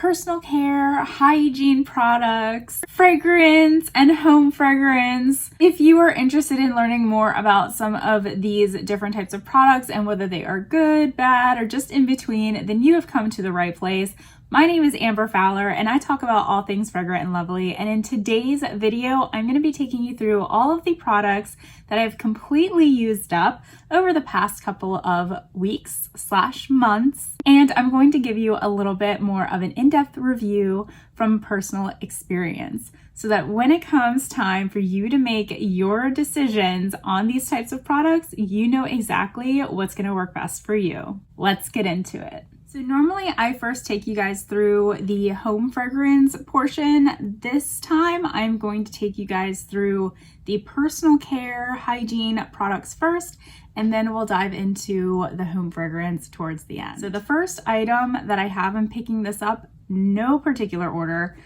personal care, hygiene products, fragrance, and home fragrance. If you are interested in learning more about some of these different types of products and whether they are good, bad, or just in between, then you have come to the right place. My name is Amber Fowler and I talk about all things fragrant and lovely. And in today's video, I'm going to be taking you through all of the products that I've completely used up over the past couple of weeks/months. And I'm going to give you a little bit more of an in-depth review from personal experience so that when it comes time for you to make your decisions on these types of products, you know exactly what's going to work best for you. Let's get into it. So normally I first take you guys through the home fragrance portion. This time I'm going to take you guys through the personal care hygiene products first, and then we'll dive into the home fragrance towards the end. So the first item that I have, I'm picking this up, no particular order.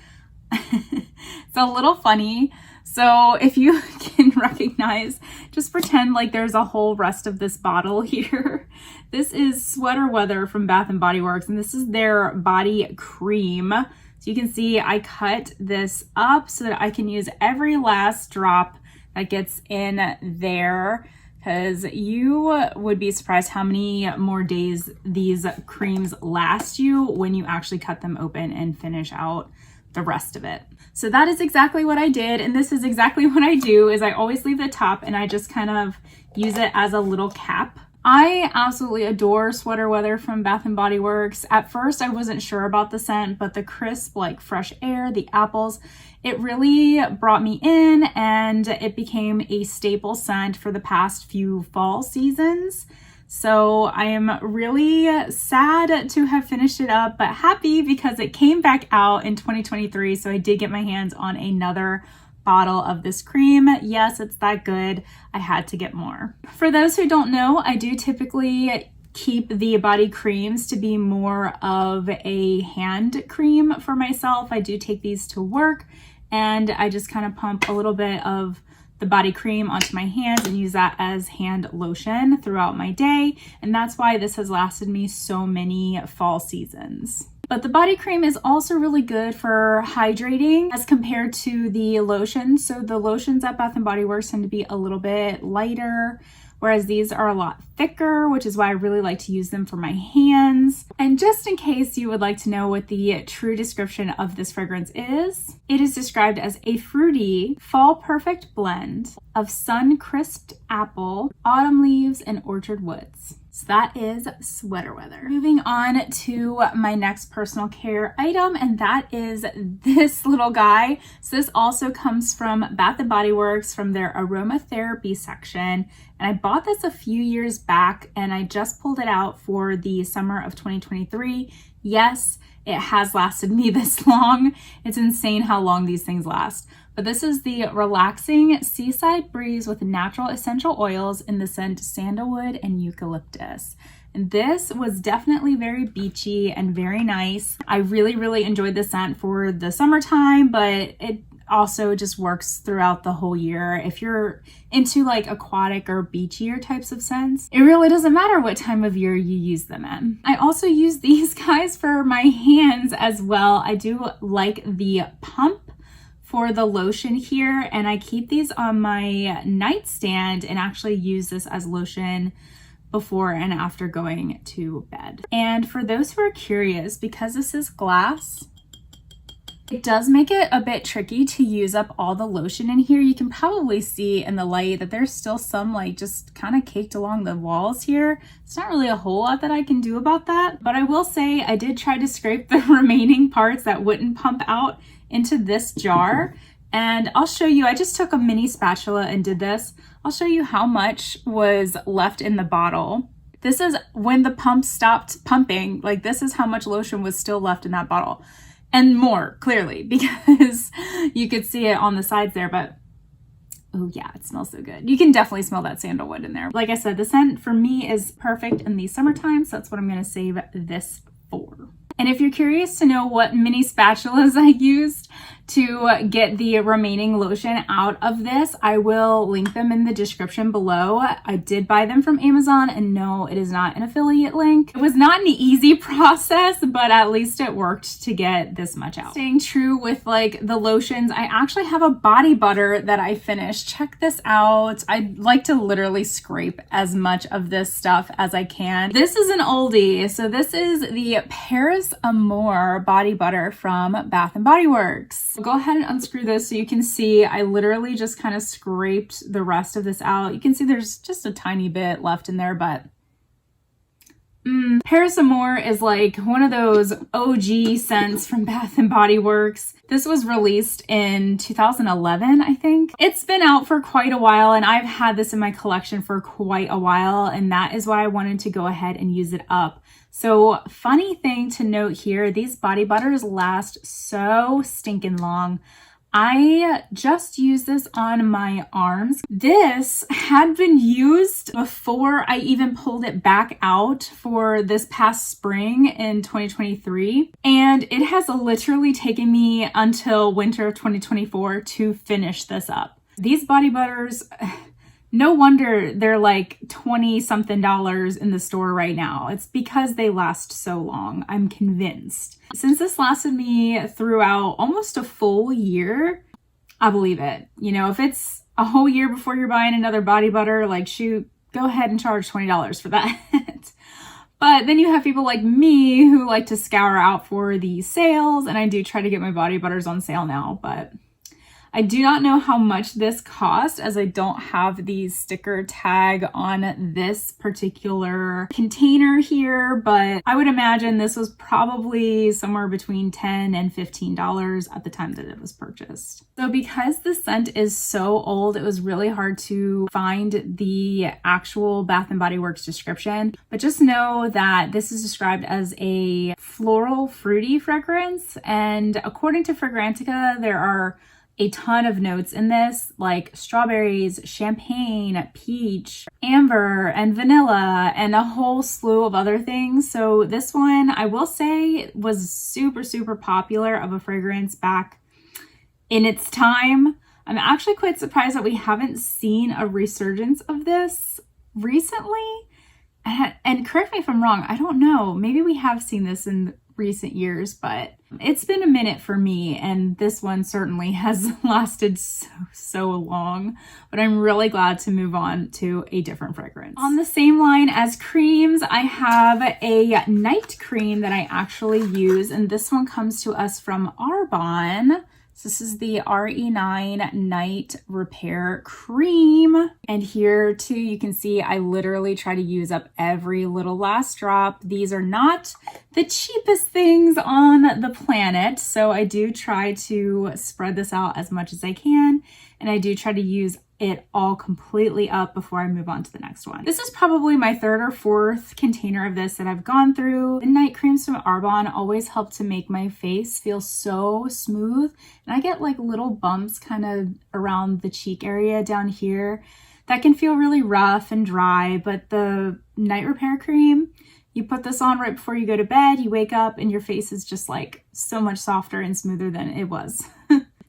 It's a little funny. So if you can recognize, just pretend like there's a whole rest of this bottle here. This is Sweater Weather from Bath & Body Works, and this is their body cream. So you can see I cut this up so that I can use every last drop that gets in there, because you would be surprised how many more days these creams last you when you actually cut them open and finish out the rest of it. So that is exactly what I did, and this is exactly what I do, is I always leave the top and I just kind of use it as a little cap. I absolutely adore Sweater Weather from Bath & Body Works. At first I wasn't sure about the scent, but the crisp, like fresh air, the apples, it really brought me in, and it became a staple scent for the past few fall seasons. So I am really sad to have finished it up, but happy because it came back out in 2023. So I did get my hands on another bottle of this cream. Yes, it's that good. I had to get more. For those who don't know, I do typically keep the body creams to be more of a hand cream for myself. I do take these to work and I just kind of pump a little bit of the body cream onto my hands and use that as hand lotion throughout my day. And that's why this has lasted me so many fall seasons. But the body cream is also really good for hydrating as compared to the lotion. So the lotions at Bath & Body Works tend to be a little bit lighter, whereas these are a lot thicker, which is why I really like to use them for my hands. And just in case you would like to know what the true description of this fragrance is, it is described as a fruity, fall perfect blend of sun-crisped apple, autumn leaves, and orchard woods. So that is Sweater Weather. Moving on to my next personal care item, and that is this little guy. So this also comes from Bath & Body Works from their aromatherapy section. And I bought this a few years back and I just pulled it out for the summer of 2023. Yes, it has lasted me this long. It's insane how long these things last. But this is the relaxing Seaside breeze with natural essential oils in the scent Sandalwood and Eucalyptus. And this was definitely very beachy and very nice. I really enjoyed the scent for the summertime, but it also just works throughout the whole year. If you're into like aquatic or beachier types of scents, it really doesn't matter what time of year you use them in. I also use these guys for my hands as well. I do like the pump for the lotion here, and I keep these on my nightstand and actually use this as lotion before and after going to bed. And for those who are curious, because this is glass, it does make it a bit tricky to use up all the lotion in here. You can probably see in the light that there's still some like just kind of caked along the walls here. It's not really a whole lot that I can do about that, but I will say I did try to scrape the remaining parts that wouldn't pump out into this jar. And I'll show you, I just took a mini spatula and did this. I'll show you how much was left in the bottle. This is when the pump stopped pumping, like this is how much lotion was still left in that bottle. And more, clearly, because you could see it on the sides there, but oh yeah, it smells so good. You can definitely smell that sandalwood in there. Like I said, the scent for me is perfect in the summertime, so that's what I'm gonna save this for. And if you're curious to know what mini spatulas I used to get the remaining lotion out of this. I will link them in the description below. I did buy them from Amazon, and no, it is not an affiliate link. It was not an easy process, but at least it worked to get this much out. Staying true with like the lotions, I actually have a body butter that I finished. Check this out. I like to literally scrape as much of this stuff as I can. This is an oldie. So this is the Paris Amour body butter from Bath & Body Works. Go ahead and unscrew this so you can see I literally just kind of scraped the rest of this out. You can see there's just a tiny bit left in there, but Paris Amour is like one of those OG scents from Bath & Body Works. This was released in 2011, I think. It's been out for quite a while, and I've had this in my collection for quite a while, and that is why I wanted to go ahead and use it up. So funny thing to note here, these body butters last so stinking long. I just used this on my arms. This had been used before I even pulled it back out for this past spring in 2023. And it has literally taken me until winter of 2024 to finish this up. These body butters, no wonder they're like 20 something dollars in the store right now. It's because they last so long, I'm convinced. Since this lasted me throughout almost a full year, I believe it. You know, if it's a whole year before you're buying another body butter, like shoot, go ahead and charge $20 for that. But then you have people like me who like to scour out for the sales, and I do try to get my body butters on sale now, but I do not know how much this cost, as I don't have the sticker tag on this particular container here, but I would imagine this was probably somewhere between $10 and $15 at the time that it was purchased. So because the scent is so old, it was really hard to find the actual Bath & Body Works description, but just know that this is described as a floral fruity fragrance, and according to Fragrantica, there are a ton of notes in this, like strawberries, champagne, peach, amber, and vanilla, and a whole slew of other things. So this one, I will say, was super popular of a fragrance back in its time. I'm actually quite surprised that we haven't seen a resurgence of this recently. And correct me if I'm wrong, I don't know. Maybe we have seen this in recent years, but it's been a minute for me, and this one certainly has lasted so long, but I'm really glad to move on to a different fragrance. On the same line as creams, I have a night cream that I actually use, and this one comes to us from Arbonne. So this is the RE9 Night Repair Cream. And here too, you can see I literally try to use up every little last drop. These are not the cheapest things on the planet, so I do try to spread this out as much as I can. And I do try to use it all completely up before I move on to the next one. This is probably my third or fourth container of this that I've gone through. The night creams from Arbonne always help to make my face feel so smooth. And I get like little bumps kind of around the cheek area down here that can feel really rough and dry, but the night repair cream, you put this on right before you go to bed, you wake up and your face is just like so much softer and smoother than it was.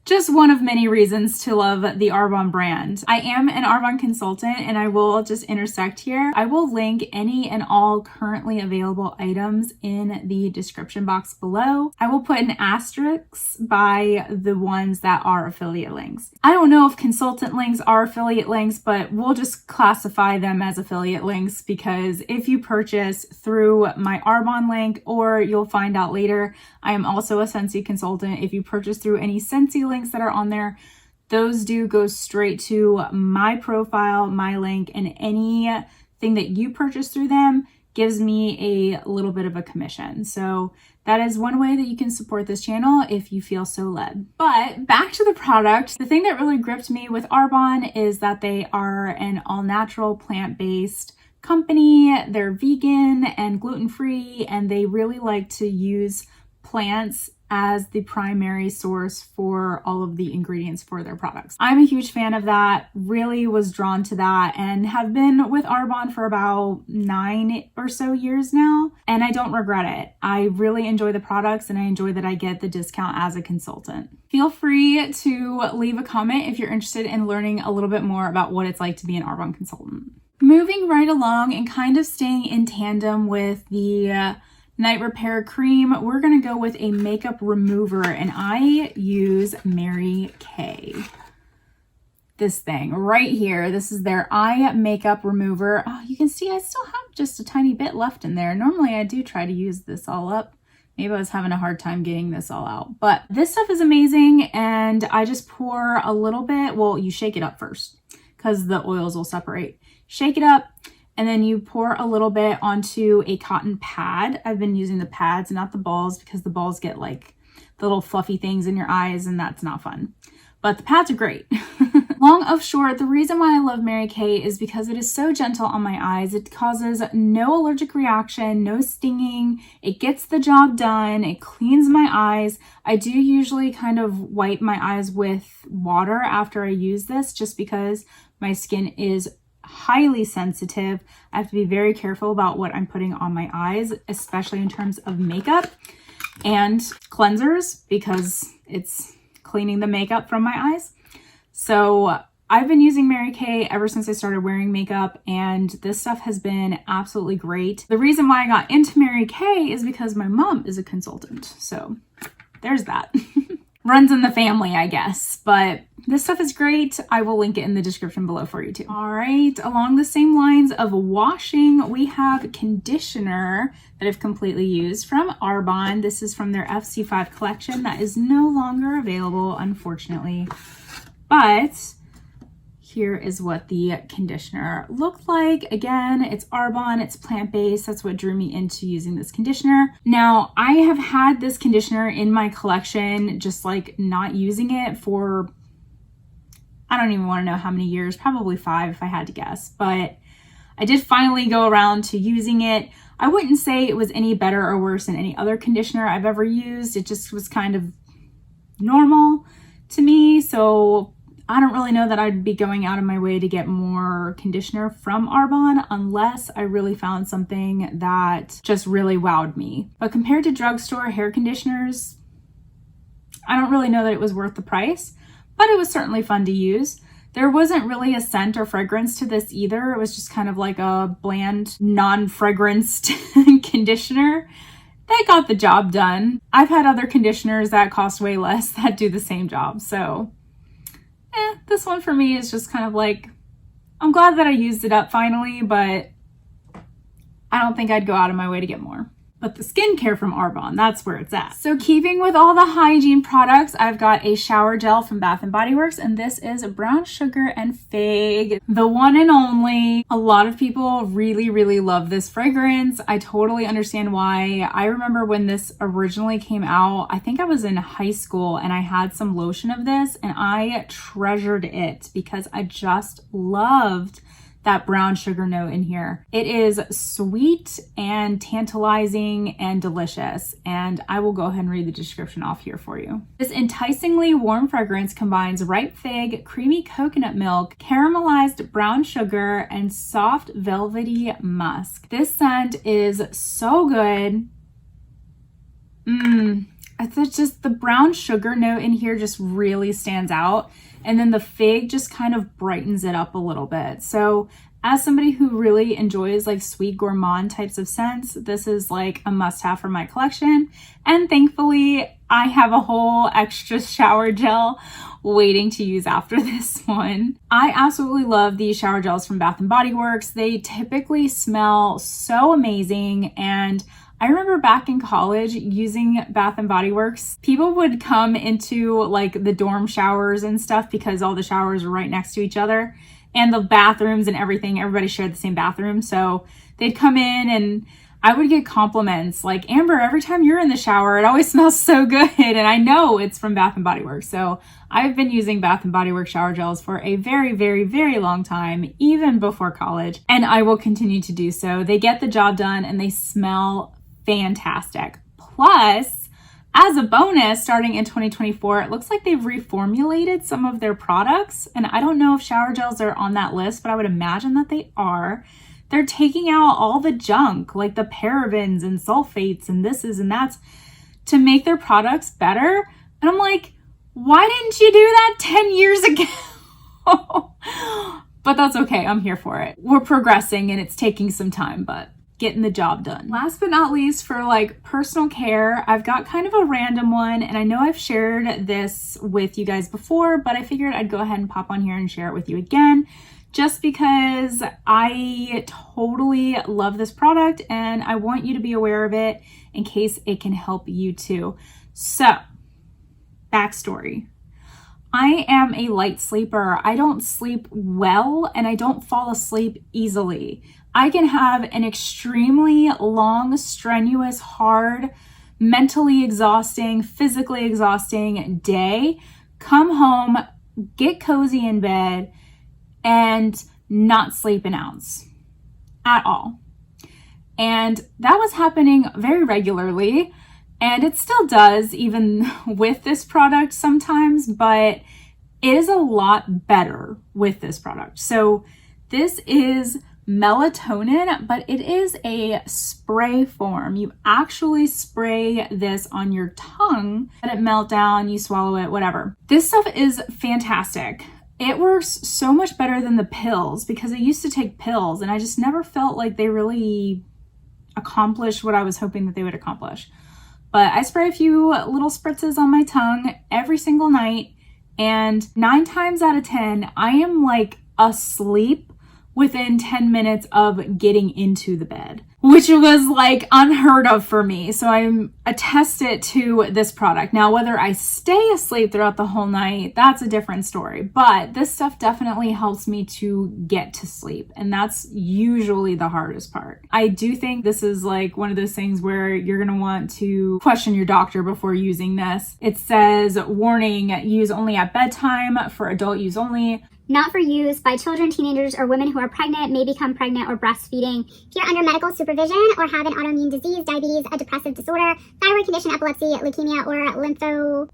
Just one of many reasons to love the Arbonne brand. I am an Arbonne consultant, and I will just intersect here. I will link any and all currently available items in the description box below. I will put an asterisk by the ones that are affiliate links. I don't know if consultant links are affiliate links, but we'll just classify them as affiliate links, because if you purchase through my Arbonne link, or you'll find out later, I am also a Scentsy consultant. If you purchase through any Scentsy links that are on there, those do go straight to my profile, my link, and anything that you purchase through them gives me a little bit of a commission. So that is one way that you can support this channel if you feel so led. But back to the product, the thing that really gripped me with Arbonne is that they are an all-natural, plant-based company. They're vegan and gluten-free, and they really like to use plants as the primary source for all of the ingredients for their products. I'm a huge fan of that, really was drawn to that, and have been with Arbonne for about 9 or so years now, and I don't regret it. I really enjoy the products, and I enjoy that I get the discount as a consultant. Feel free to leave a comment if you're interested in learning a little bit more about what it's like to be an Arbonne consultant. Moving right along and kind of staying in tandem with the night repair cream, we're going to go with a makeup remover, and I use Mary Kay. This thing right here, this is their eye makeup remover. Oh, you can see I still have just a tiny bit left in there. Normally I do try to use this all up. Maybe I was having a hard time getting this all out, but this stuff is amazing, and I just pour a little bit. Well, you shake it up first because the oils will separate. Shake it up, and then you pour a little bit onto a cotton pad. I've been using the pads, not the balls, because the balls get like the little fluffy things in your eyes, and that's not fun. But the pads are great. Long of short, the reason why I love Mary Kay is because it is so gentle on my eyes. It causes no allergic reaction, no stinging. It gets the job done. It cleans my eyes. I do usually kind of wipe my eyes with water after I use this, just because my skin is highly sensitive. I have to be very careful about what I'm putting on my eyes, especially in terms of makeup and cleansers, because it's cleaning the makeup from my eyes. So I've been using Mary Kay ever since I started wearing makeup, and this stuff has been absolutely great. The reason why I got into Mary Kay is because my mom is a consultant. So there's that. Runs in the family, I guess, but this stuff is great. I will link it in the description below for you too. All right, along the same lines of washing, we have conditioner that I've completely used from Arbonne. This is from their FC5 collection that is no longer available, unfortunately, but here is what the conditioner looked like. Again, it's Arbonne, it's plant-based. That's what drew me into using this conditioner. Now, I have had this conditioner in my collection, just like not using it for, I don't even want to know how many years, probably 5 if I had to guess, but I did finally go around to using it. I wouldn't say it was any better or worse than any other conditioner I've ever used. It just was kind of normal to me, so I don't really know that I'd be going out of my way to get more conditioner from Arbonne unless I really found something that just really wowed me. But compared to drugstore hair conditioners, I don't really know that it was worth the price, but it was certainly fun to use. There wasn't really a scent or fragrance to this either. It was just kind of like a bland, non-fragranced conditioner that got the job done. I've had other conditioners that cost way less that do the same job, so this one for me is just kind of like, I'm glad that I used it up finally, but I don't think I'd go out of my way to get more. But the skincare from Arbonne, that's where it's at. So keeping with all the hygiene products, I've got a shower gel from Bath & Body Works, and this is brown sugar and fig, the one and only. A lot of people really, really love this fragrance. I totally understand why. I remember when this originally came out, I think I was in high school, and I had some lotion of this, and I treasured it because I just loved that brown sugar note in here. It is sweet and tantalizing and delicious, and I will go ahead and read the description off here for you. This enticingly warm fragrance combines ripe fig, creamy coconut milk, caramelized brown sugar, and soft velvety musk. This scent is so good. It's just the brown sugar note in here just really stands out. And then the fig just kind of brightens it up a little bit. So as somebody who really enjoys like sweet gourmand types of scents, this is like a must-have for my collection. And thankfully, I have a whole extra shower gel waiting to use after this one. I absolutely love these shower gels from Bath & Body Works. They typically smell so amazing, and I remember back in college using Bath & Body Works. People would come into like the dorm showers and stuff because all the showers were right next to each other, and the bathrooms and everything, everybody shared the same bathroom. So they'd come in and I would get compliments like, Amber, every time you're in the shower, it always smells so good. And I know it's from Bath & Body Works. So I've been using Bath & Body Works shower gels for a very, very, very long time, even before college. And I will continue to do so. They get the job done and they smell fantastic. Plus, As a bonus, starting in 2024, it looks like they've reformulated some of their products. And I don't know if shower gels are on that list, but I would imagine that they are. They're taking out all the junk, like the parabens and sulfates and this is and that's, to make their products better. And I'm like, why didn't you do that 10 years ago? But that's okay. I'm here for it. We're progressing and it's taking some time, but getting the job done. Last but not least, for like personal care, I've got kind of a random one, and I know I've shared this with you guys before, but I figured I'd go ahead and pop on here and share it with you again, just because I totally love this product and I want you to be aware of it in case it can help you too. So, backstory. I am a light sleeper. I don't sleep well and I don't fall asleep easily. I can have an extremely long, strenuous, hard, mentally exhausting, physically exhausting day, come home, get cozy in bed, and not sleep an ounce at all. And that was happening very regularly, and it still does even with this product sometimes, but it is a lot better with this product. So this is melatonin, but it is a spray form. You actually spray this on your tongue, let it melt down, you swallow it, whatever. This stuff is fantastic. It works so much better than the pills, because I used to take pills and I just never felt like they really accomplished what I was hoping that they would accomplish. But I spray a few little spritzes on my tongue every single night, and 9 times out of 10, I am like asleep within 10 minutes of getting into the bed, which was like unheard of for me. So I'm attested to this product. Now, whether I stay asleep throughout the whole night, that's a different story. But this stuff definitely helps me to get to sleep. And that's usually the hardest part. I do think this is like one of those things where you're going to want to question your doctor before using this. It says, warning, use only at bedtime, for adult use only. Not for use by children, teenagers, or women who are pregnant, may become pregnant, or breastfeeding. If you're under medical supervision or have an autoimmune disease, diabetes, a depressive disorder, thyroid condition, epilepsy, leukemia, or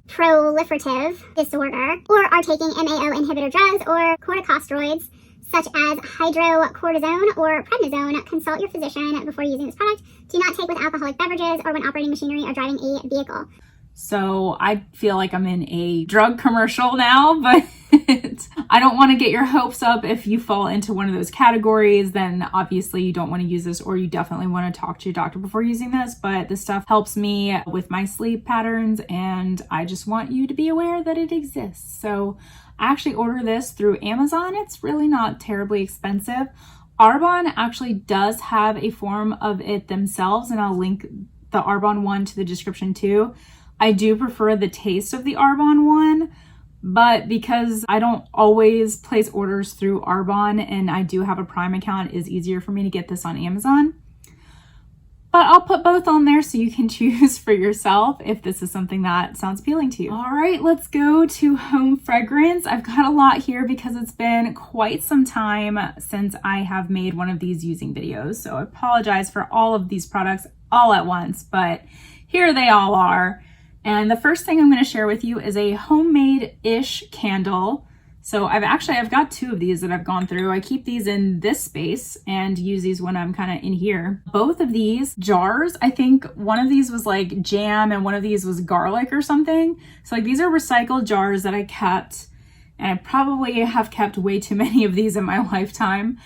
lymphoproliferative disorder, or are taking MAO inhibitor drugs or corticosteroids, such as hydrocortisone or prednisone, consult your physician before using this product. Do not take with alcoholic beverages or when operating machinery or driving a vehicle. So I feel like I'm in a drug commercial now, but I don't want to get your hopes up. If you fall into one of those categories, then obviously you don't want to use this, or you definitely want to talk to your doctor before using this. But this stuff helps me with my sleep patterns, and I just want you to be aware that it exists. So I actually order this through Amazon. It's really not terribly expensive. Arbonne actually does have a form of it themselves, and I'll link the Arbonne one to the description too. I do prefer the taste of the Arbonne one, but because I don't always place orders through Arbonne and I do have a Prime account, it is easier for me to get this on Amazon. But I'll put both on there so you can choose for yourself if this is something that sounds appealing to you. All right, let's go to home fragrance. I've got a lot here because it's been quite some time since I have made one of these using videos. So I apologize for all of these products all at once, but here they all are. And the first thing I'm going to share with you is a homemade-ish candle. So I've got 2 of these that I've gone through. I keep these in this space and use these when I'm kind of in here. Both of these jars, I think one of these was like jam and one of these was garlic or something. So like these are recycled jars that I kept, and I probably have kept way too many of these in my lifetime.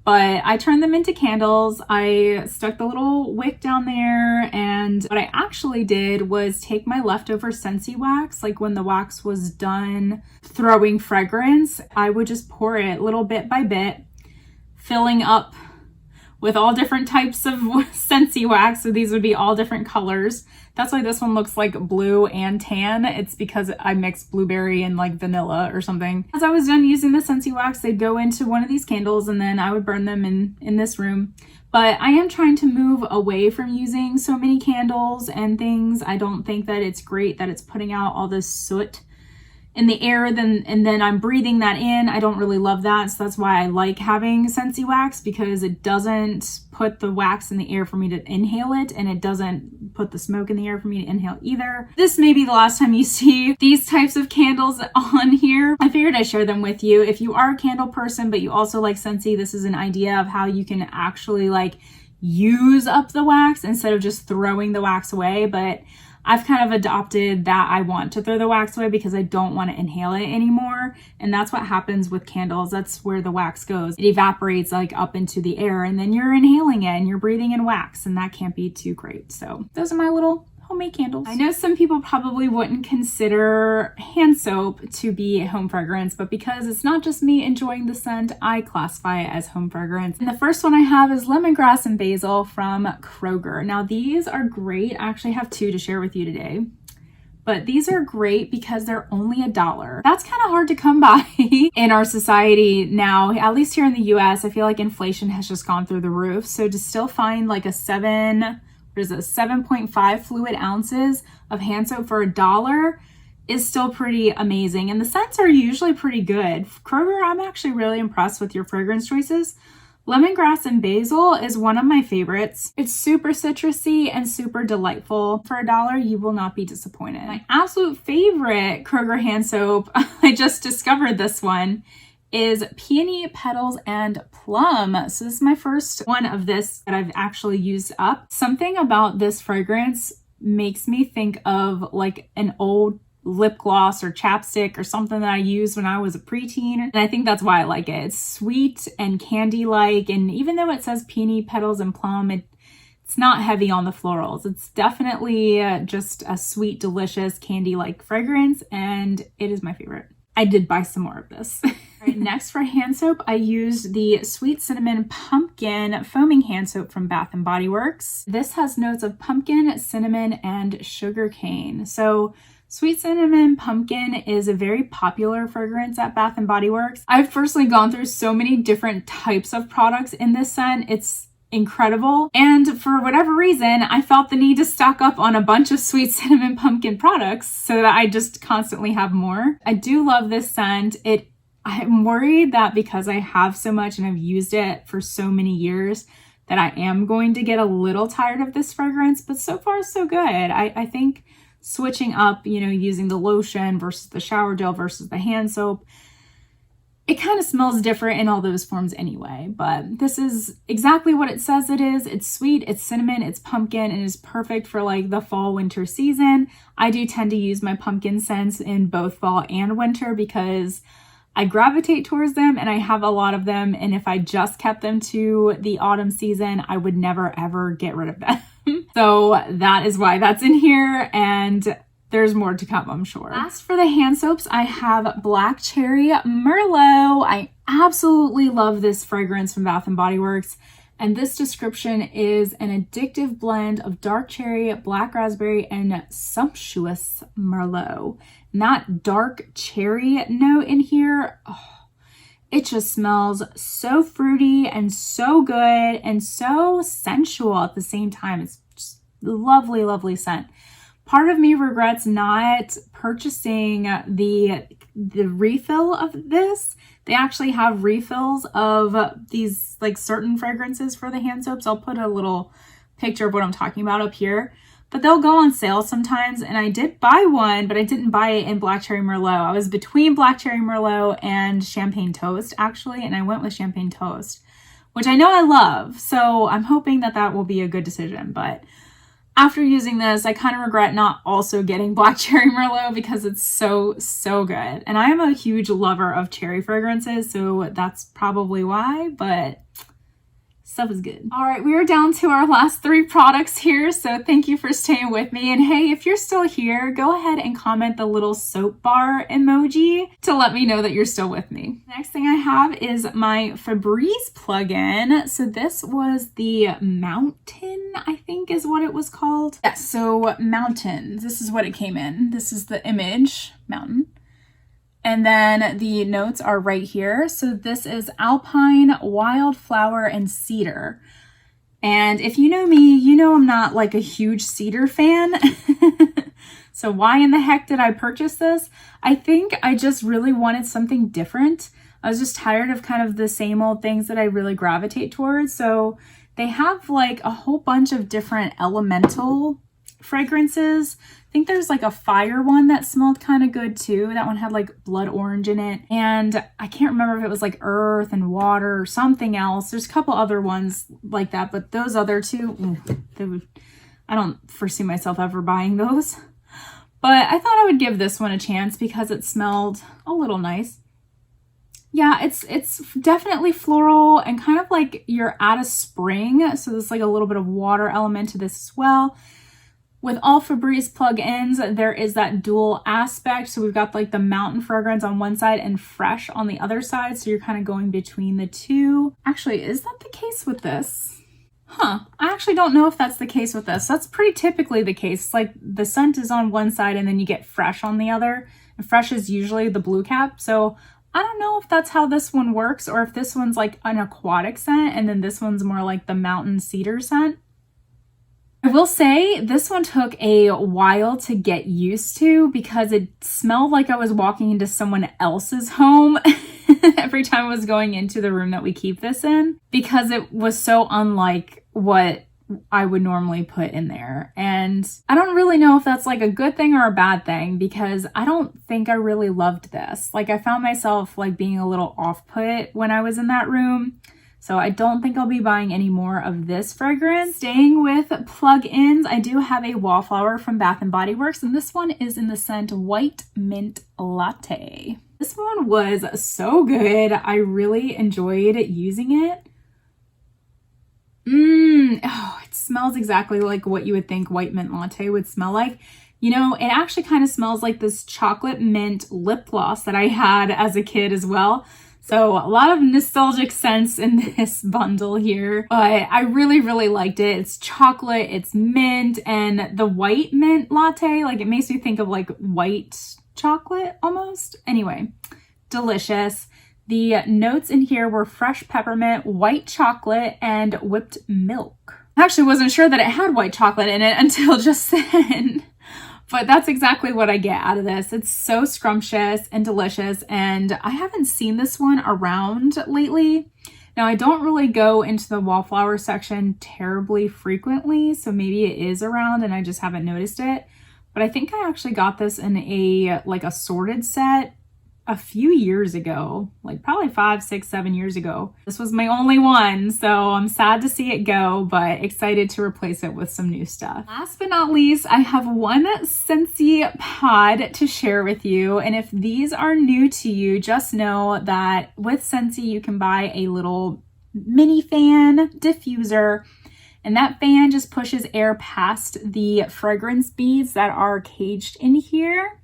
But I turned them into candles. I stuck the little wick down there, and what I actually did was take my leftover Scentsy wax, like when the wax was done throwing fragrance, I would just pour it little bit by bit, filling up with all different types of Scentsy wax. So these would be all different colors. That's why this one looks like blue and tan. It's because I mixed blueberry and like vanilla or something. As I was done using the Scentsy wax, they'd go into one of these candles and then I would burn them in this room. But I am trying to move away from using so many candles and things. I don't think that it's great that it's putting out all this soot in the air, and then I'm breathing that in. I don't really love that. So that's why I like having Scentsy wax, because it doesn't put the wax in the air for me to inhale it, and it doesn't put the smoke in the air for me to inhale either. This may be the last time you see these types of candles on here. I figured I'd share them with you. If you are a candle person, but you also like Scentsy, this is an idea of how you can actually like use up the wax instead of just throwing the wax away. But I've kind of adopted that I want to throw the wax away because I don't want to inhale it anymore. And that's what happens with candles. That's where the wax goes. It evaporates like up into the air, and then you're inhaling it and you're breathing in wax, and that can't be too great. So those are my little homemade candles. I know some people probably wouldn't consider hand soap to be a home fragrance, but because it's not just me enjoying the scent, I classify it as home fragrance. And the first one I have is Lemongrass and Basil from Kroger. Now these are great. I actually have two to share with you today. But these are great because they're only $1. That's kind of hard to come by in our society now, at least here in the US. I feel like inflation has just gone through the roof. So to still find like a 7.5 fluid ounces of hand soap for $1 is still pretty amazing. And the scents are usually pretty good. Kroger, I'm actually really impressed with your fragrance choices. Lemongrass and Basil is one of my favorites. It's super citrusy and super delightful. For $1, you will not be disappointed. My absolute favorite Kroger hand soap, I just discovered this one, is Peony, Petals, and Plum. So this is my first one of this that I've actually used up. Something about this fragrance makes me think of like an old lip gloss or chapstick or something that I used when I was a preteen. And I think that's why I like it. It's sweet and candy-like. And even though it says Peony, Petals, and Plum, it's not heavy on the florals. It's definitely just a sweet, delicious candy-like fragrance. And it is my favorite. I did buy some more of this. All right, next for hand soap, I used the Sweet Cinnamon Pumpkin Foaming Hand Soap from Bath & Body Works. This has notes of pumpkin, cinnamon, and sugarcane. So Sweet Cinnamon Pumpkin is a very popular fragrance at Bath & Body Works. I've personally gone through so many different types of products in this scent. It's incredible. And for whatever reason, I felt the need to stock up on a bunch of Sweet Cinnamon Pumpkin products so that I just constantly have more. I do love this scent. I'm worried that because I have so much and I've used it for so many years that I am going to get a little tired of this fragrance, but so far so good. I think switching up, using the lotion versus the shower gel versus the hand soap, it kind of smells different in all those forms anyway, but this is exactly what it says it is. It's sweet, it's cinnamon, it's pumpkin, and is perfect for like the fall winter season. I do tend to use my pumpkin scents in both fall and winter because I gravitate towards them and I have a lot of them. And if I just kept them to the autumn season, I would never ever get rid of them. So that is why that's in here, and there's more to come, I'm sure. Last for the hand soaps, I have Black Cherry Merlot. I absolutely love this fragrance from Bath & Body Works. And this description is an addictive blend of dark cherry, black raspberry, and sumptuous Merlot. And that dark cherry note in here, it just smells so fruity and so good and so sensual at the same time. It's just lovely, lovely scent. Part of me regrets not purchasing the refill of this. They actually have refills of these like certain fragrances for the hand soaps. I'll put a little picture of what I'm talking about up here. But they'll go on sale sometimes, and I did buy one, but I didn't buy it in Black Cherry Merlot. I was between Black Cherry Merlot and Champagne Toast, actually, and I went with Champagne Toast, which I know I love, so I'm hoping that that will be a good decision. But after using this, I kind of regret not also getting Black Cherry Merlot because it's so, so good. And I am a huge lover of cherry fragrances, so that's probably why, but stuff is good. All right, we are down to our last 3 products here, so thank you for staying with me. And hey, if you're still here, go ahead and comment the little soap bar emoji to let me know that you're still with me. Next thing I have is my Febreze plugin. So this was the Mountain, I think is what it was called. Yes, so Mountain, this is what it came in. This is the image, Mountain. And then the notes are right here. So this is Alpine, Wildflower, and Cedar. And if you know me, you know I'm not like a huge cedar fan. So why in the heck did I purchase this? I think I just really wanted something different. I was just tired of kind of the same old things that I really gravitate towards. So they have like a whole bunch of different elemental fragrances. I think there's like a fire one that smelled kind of good too. That one had like blood orange in it. And I can't remember if it was like earth and water or something else. There's a couple other ones like that, but those other two, I don't foresee myself ever buying those. But I thought I would give this one a chance because it smelled a little nice. Yeah, it's definitely floral and kind of like you're at a spring. So there's like a little bit of water element to this as well. With all Febreze plug-ins, there is that dual aspect. So we've got like the mountain fragrance on one side and fresh on the other side. So you're kind of going between the two. Actually, is that the case with this? I actually don't know if that's the case with this. That's pretty typically the case. Like the scent is on one side and then you get fresh on the other. And fresh is usually the blue cap. So I don't know if that's how this one works or if this one's like an aquatic scent and then this one's more like the mountain cedar scent. I will say this one took a while to get used to because it smelled like I was walking into someone else's home every time I was going into the room that we keep this in because it was so unlike what I would normally put in there. And I don't really know if that's like a good thing or a bad thing because I don't think I really loved this. Like I found myself like being a little off-put when I was in that room. So I don't think I'll be buying any more of this fragrance. Staying with plug-ins, I do have a Wallflower from Bath & Body Works, and this one is in the scent White Mint Latte. This one was so good. I really enjoyed using it. Oh, it smells exactly like what you would think White Mint Latte would smell like. You know, it actually kind of smells like this chocolate mint lip gloss that I had as a kid as well. So a lot of nostalgic scents in this bundle here, but I really, really liked it. It's chocolate, it's mint, and the white mint latte, like it makes me think of like white chocolate almost. Anyway, delicious. The notes in here were fresh peppermint, white chocolate, and whipped milk. I actually wasn't sure that it had white chocolate in it until just then. But that's exactly what I get out of this. It's so scrumptious and delicious, and I haven't seen this one around lately. Now, I don't really go into the Wallflower section terribly frequently, so maybe it is around and I just haven't noticed it. But I think I actually got this in a like assorted set a few years ago, like probably 5, 6, 7 years ago. This was my only one, so I'm sad to see it go, but excited to replace it with some new stuff. Last but not least, I have one Scentsy pod to share with you. And if these are new to you, just know that with Scentsy, you can buy a little mini fan diffuser. And that fan just pushes air past the fragrance beads that are caged in here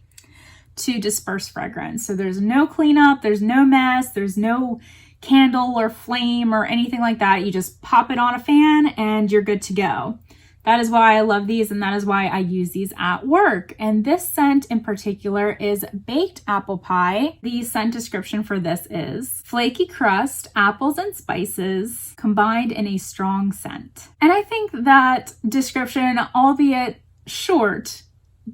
to disperse fragrance. So there's no cleanup, there's no mess, there's no candle or flame or anything like that. You just pop it on a fan and you're good to go. That is why I love these and that is why I use these at work. And this scent in particular is Baked Apple Pie. The scent description for this is flaky crust, apples and spices combined in a strong scent. And I think that description, albeit short,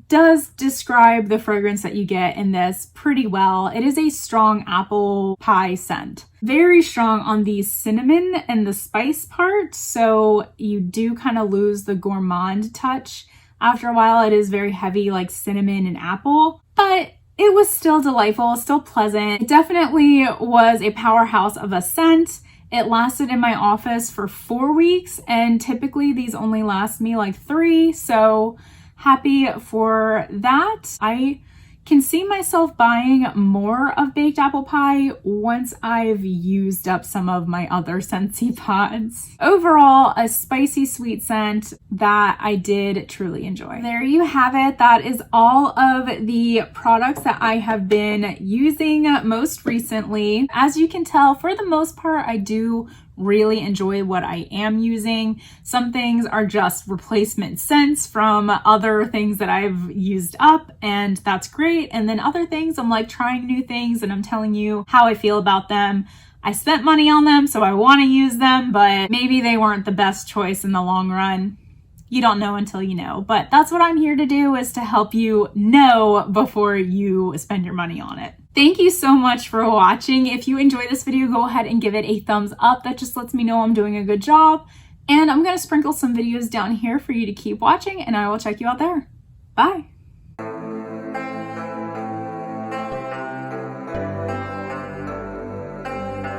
does describe the fragrance that you get in this pretty well. It is a strong apple pie scent. Very strong on the cinnamon and the spice part, so you do kind of lose the gourmand touch. After a while, it is very heavy like cinnamon and apple, but it was still delightful, still pleasant. It definitely was a powerhouse of a scent. It lasted in my office for 4 weeks, and typically these only last me like 3, so happy for that. I can see myself buying more of Baked Apple Pie once I've used up some of my other Scentsy pods. Overall, a spicy sweet scent that I did truly enjoy. There you have it. That is all of the products that I have been using most recently. As you can tell, for the most part, I do really enjoy what I am using. Some things are just replacement scents from other things that I've used up, and that's great. And then other things, I'm like trying new things and I'm telling you how I feel about them. I spent money on them, so I want to use them, but maybe they weren't the best choice in the long run. you don't know until you know. But that's what I'm here to do, is to help you know before you spend your money on it. Thank you so much for watching. If you enjoyed this video, go ahead and give it a thumbs up. That just lets me know I'm doing a good job. And I'm going to sprinkle some videos down here for you to keep watching, and I will check you out there. Bye.